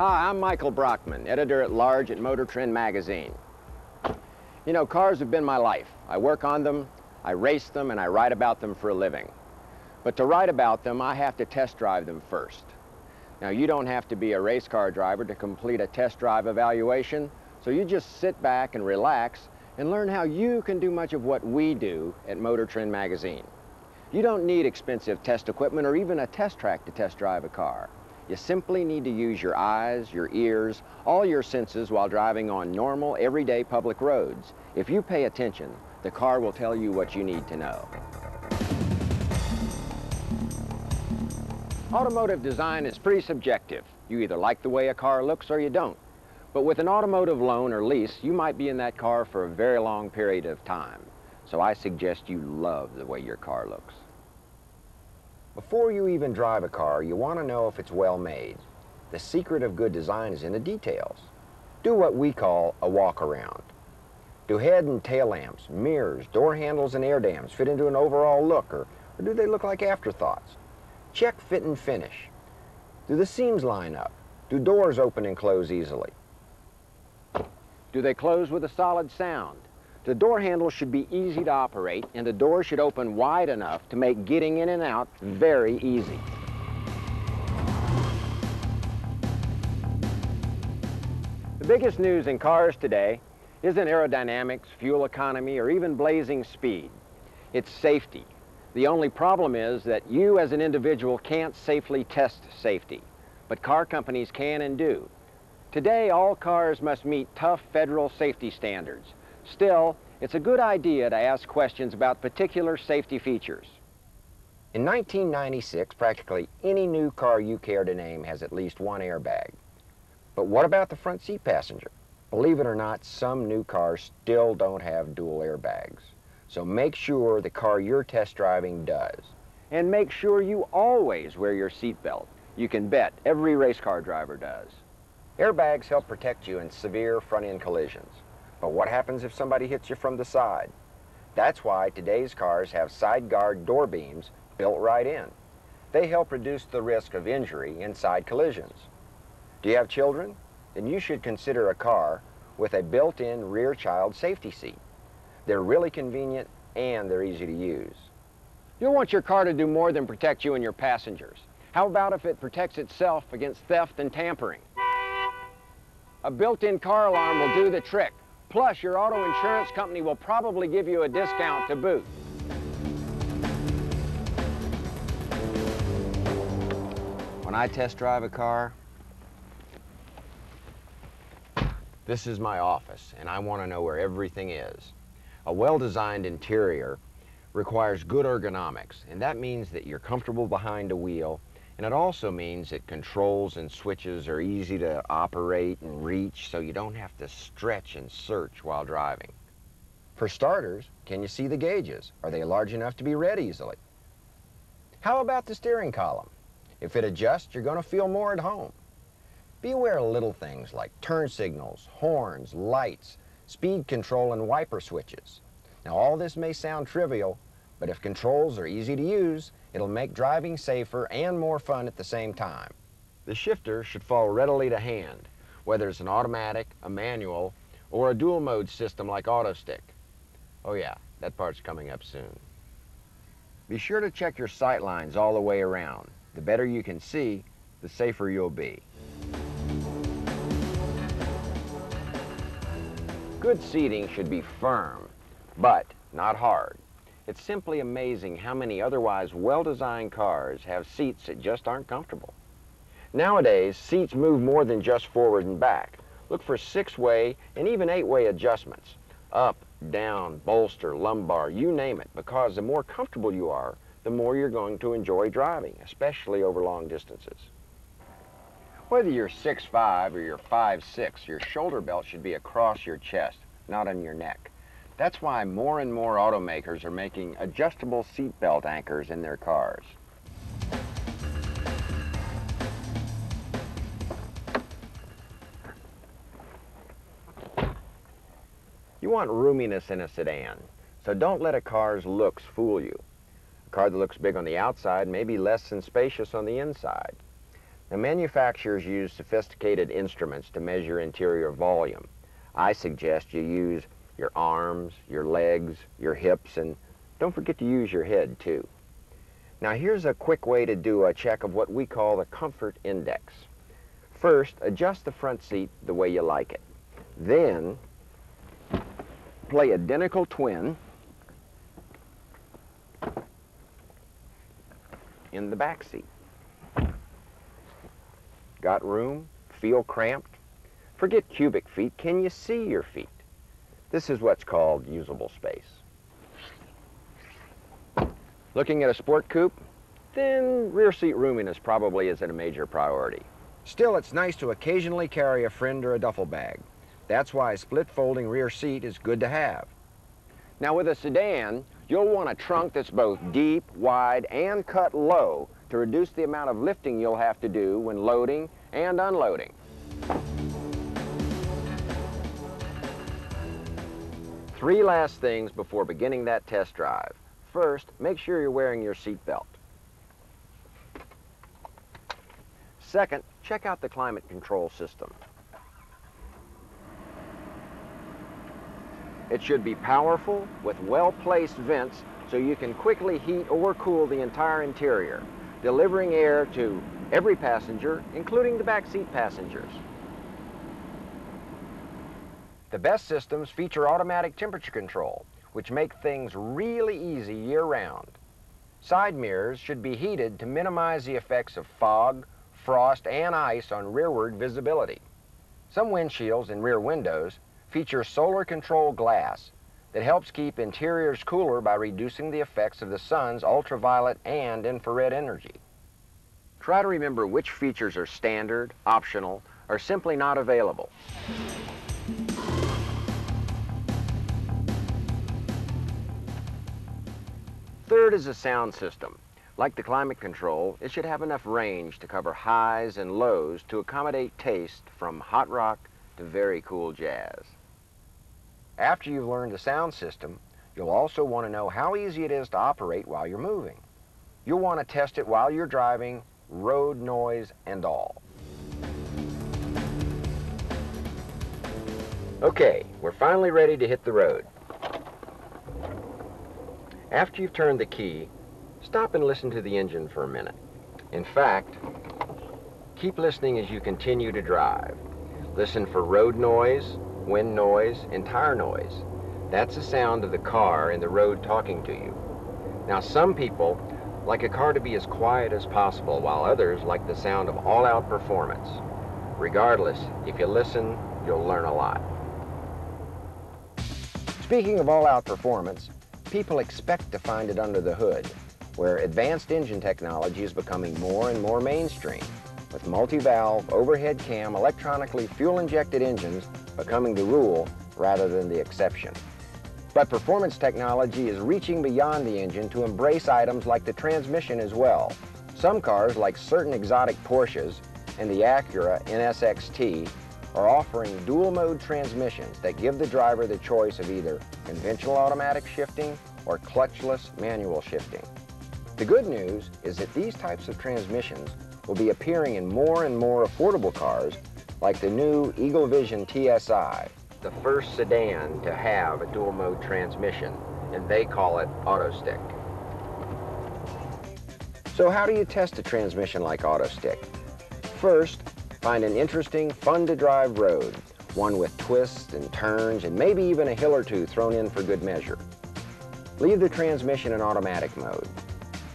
Hi, I'm Michael Brockman, editor-at-large at Motor Trend magazine. You know, cars have been my life. I work on them, I race them, and I write about them for a living. But to write about them, I have to test drive them first. Now, you don't have to be a race car driver to complete a test drive evaluation, so you just sit back and relax and learn how you can do much of what we do at Motor Trend magazine. You don't need expensive test equipment or even a test track to test drive a car. You simply need to use your eyes, your ears, all your senses while driving on normal, everyday public roads. If you pay attention, the car will tell you what you need to know. Automotive design is pretty subjective. You either like the way a car looks or you don't. But with an automotive loan or lease, you might be in that car for a very long period of time. So I suggest you love the way your car looks. Before you even drive a car, you want to know if it's well made. The secret of good design is in the details. Do what we call a walk around. Do head and tail lamps, mirrors, door handles, and air dams fit into an overall look, or do they look like afterthoughts? Check fit and finish. Do the seams line up? Do doors open and close easily? Do they close with a solid sound? The door handle should be easy to operate, and the door should open wide enough to make getting in and out very easy. The biggest news in cars today isn't aerodynamics, fuel economy, or even blazing speed. It's safety. The only problem is that you as an individual can't safely test safety, but car companies can and do. Today, all cars must meet tough federal safety standards. Still, it's a good idea to ask questions about particular safety features. In 1996, practically any new car you care to name has at least one airbag. But what about the front seat passenger? Believe it or not, some new cars still don't have dual airbags. So make sure the car you're test driving does. And make sure you always wear your seatbelt. You can bet every race car driver does. Airbags help protect you in severe front-end collisions. But what happens if somebody hits you from the side? That's why today's cars have side guard door beams built right in. They help reduce the risk of injury in side collisions. Do you have children? Then you should consider a car with a built-in rear child safety seat. They're really convenient and they're easy to use. You'll want your car to do more than protect you and your passengers. How about if it protects itself against theft and tampering? A built-in car alarm will do the trick. Plus, your auto insurance company will probably give you a discount to boot. When I test drive a car, this is my office, and I want to know where everything is. A well-designed interior requires good ergonomics, and that means that you're comfortable behind a wheel, and it also means that controls and switches are easy to operate and reach, so you don't have to stretch and search while driving. For starters, can you see the gauges? Are they large enough to be read easily? How about the steering column? If it adjusts, you're going to feel more at home. Be aware of little things like turn signals, horns, lights, speed control, and wiper switches. Now, all this may sound trivial, but if controls are easy to use, it'll make driving safer and more fun at the same time. The shifter should fall readily to hand, whether it's an automatic, a manual, or a dual mode system like AutoStick. Oh yeah, that part's coming up soon. Be sure to check your sight lines all the way around. The better you can see, the safer you'll be. Good seating should be firm, but not hard. It's simply amazing how many otherwise well-designed cars have seats that just aren't comfortable. Nowadays, seats move more than just forward and back. Look for 6-way and even 8-way adjustments. Up, down, bolster, lumbar, you name it, because the more comfortable you are, the more you're going to enjoy driving, especially over long distances. Whether you're 6'5" or you're 5'6", your shoulder belt should be across your chest, not on your neck. That's why more and more automakers are making adjustable seat belt anchors in their cars. You want roominess in a sedan, so don't let a car's looks fool you. A car that looks big on the outside may be less than spacious on the inside. Now, manufacturers use sophisticated instruments to measure interior volume. I suggest you use your arms, your legs, your hips, and don't forget to use your head too. Now, here's a quick way to do a check of what we call the comfort index. First, adjust the front seat the way you like it. Then, play identical twin in the back seat. Got room? Feel cramped? Forget cubic feet. Can you see your feet? This is what's called usable space. Looking at a sport coupe? Then rear seat roominess probably isn't a major priority. Still, it's nice to occasionally carry a friend or a duffel bag. That's why a split folding rear seat is good to have. Now, with a sedan, you'll want a trunk that's both deep, wide, and cut low to reduce the amount of lifting you'll have to do when loading and unloading. Three last things before beginning that test drive. First, make sure you're wearing your seat belt. Second, check out the climate control system. It should be powerful with well-placed vents so you can quickly heat or cool the entire interior, delivering air to every passenger, including the back seat passengers. The best systems feature automatic temperature control, which make things really easy year-round. Side mirrors should be heated to minimize the effects of fog, frost, and ice on rearward visibility. Some windshields and rear windows feature solar control glass that helps keep interiors cooler by reducing the effects of the sun's ultraviolet and infrared energy. Try to remember which features are standard, optional, or simply not available. Third is the sound system. Like the climate control, it should have enough range to cover highs and lows to accommodate taste from hot rock to very cool jazz. After you've learned the sound system, you'll also want to know how easy it is to operate while you're moving. You'll want to test it while you're driving, road noise and all. Okay, we're finally ready to hit the road. After you've turned the key, stop and listen to the engine for a minute. In fact, keep listening as you continue to drive. Listen for road noise, wind noise, and tire noise. That's the sound of the car in the road talking to you. Now, some people like a car to be as quiet as possible, while others like the sound of all-out performance. Regardless, if you listen, you'll learn a lot. Speaking of all-out performance, people expect to find it under the hood, where advanced engine technology is becoming more and more mainstream, with multi-valve, overhead cam, electronically fuel-injected engines becoming the rule rather than the exception. But performance technology is reaching beyond the engine to embrace items like the transmission as well. Some cars, like certain exotic Porsches and the Acura NSXT, are offering dual-mode transmissions that give the driver the choice of either conventional automatic shifting or clutchless manual shifting. The good news is that these types of transmissions will be appearing in more and more affordable cars like the new Eagle Vision TSI, the first sedan to have a dual-mode transmission, and they call it AutoStick. So how do you test a transmission like AutoStick? First, find an interesting, fun-to-drive road, one with twists and turns and maybe even a hill or two thrown in for good measure. Leave the transmission in automatic mode.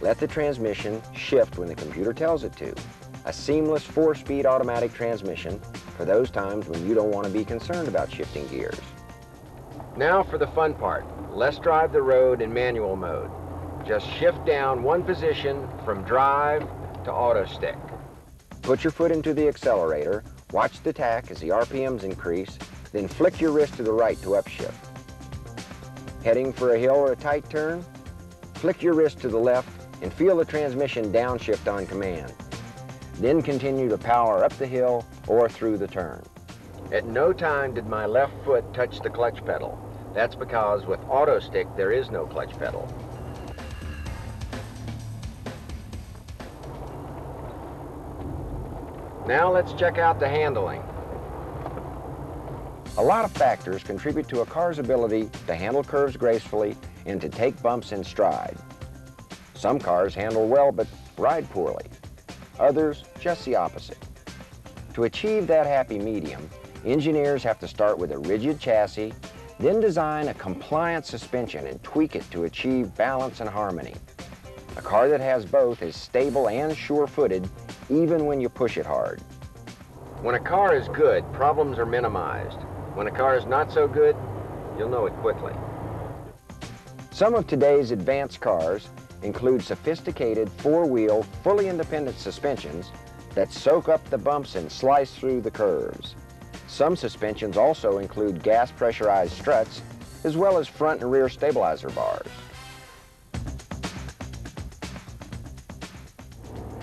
Let the transmission shift when the computer tells it to. A seamless 4-speed automatic transmission for those times when you don't want to be concerned about shifting gears. Now for the fun part. Let's drive the road in manual mode. Just shift down one position from drive to AutoStick. Put your foot into the accelerator, watch the tach as the RPMs increase, then flick your wrist to the right to upshift. Heading for a hill or a tight turn? Flick your wrist to the left and feel the transmission downshift on command. Then continue to power up the hill or through the turn. At no time did my left foot touch the clutch pedal. That's because with AutoStick there is no clutch pedal. Now let's check out the handling. A lot of factors contribute to a car's ability to handle curves gracefully and to take bumps in stride. Some cars handle well but ride poorly. Others, just the opposite. To achieve that happy medium, engineers have to start with a rigid chassis, then design a compliant suspension and tweak it to achieve balance and harmony. A car that has both is stable and sure-footed, even when you push it hard. When a car is good, problems are minimized. When a car is not so good, you'll know it quickly. Some of today's advanced cars include sophisticated four-wheel, fully independent suspensions that soak up the bumps and slice through the curves. Some suspensions also include gas pressurized struts, as well as front and rear stabilizer bars.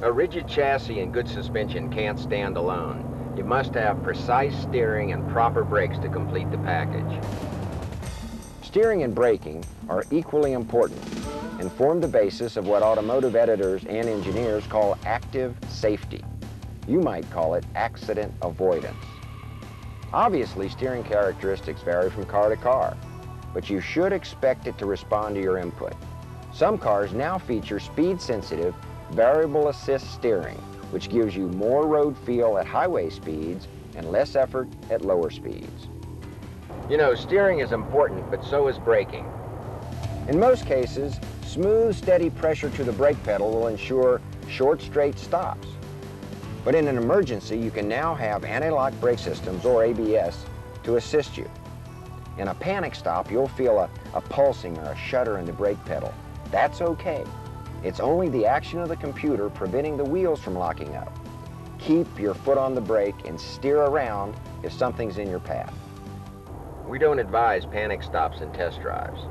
A rigid chassis and good suspension can't stand alone. You must have precise steering and proper brakes to complete the package. Steering and braking are equally important and form the basis of what automotive editors and engineers call active safety. You might call it accident avoidance. Obviously, steering characteristics vary from car to car, but you should expect it to respond to your input. Some cars now feature speed-sensitive, variable assist steering, which gives you more road feel at highway speeds and less effort at lower speeds. You know, steering is important, but so is braking. In most cases, smooth, steady pressure to the brake pedal will ensure short, straight stops. But in an emergency, you can now have anti-lock brake systems, or ABS, to assist you. In a panic stop, you'll feel a pulsing or a shudder in the brake pedal. That's okay. It's only the action of the computer preventing the wheels from locking up. Keep your foot on the brake and steer around if something's in your path. We don't advise panic stops and test drives.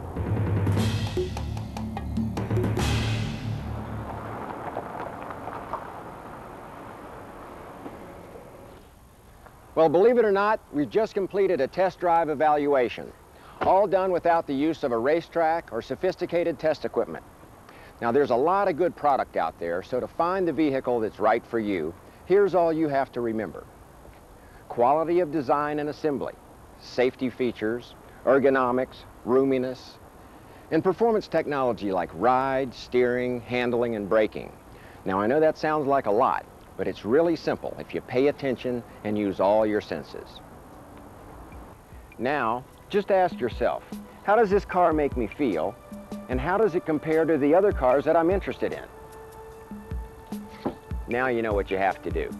Well, believe it or not, we've just completed a test drive evaluation, all done without the use of a racetrack or sophisticated test equipment. Now, there's a lot of good product out there, so to find the vehicle that's right for you, here's all you have to remember. Quality of design and assembly, safety features, ergonomics, roominess, and performance technology like ride, steering, handling, and braking. Now, I know that sounds like a lot, but it's really simple if you pay attention and use all your senses. Now, just ask yourself, how does this car make me feel? And how does it compare to the other cars that I'm interested in? Now you know what you have to do.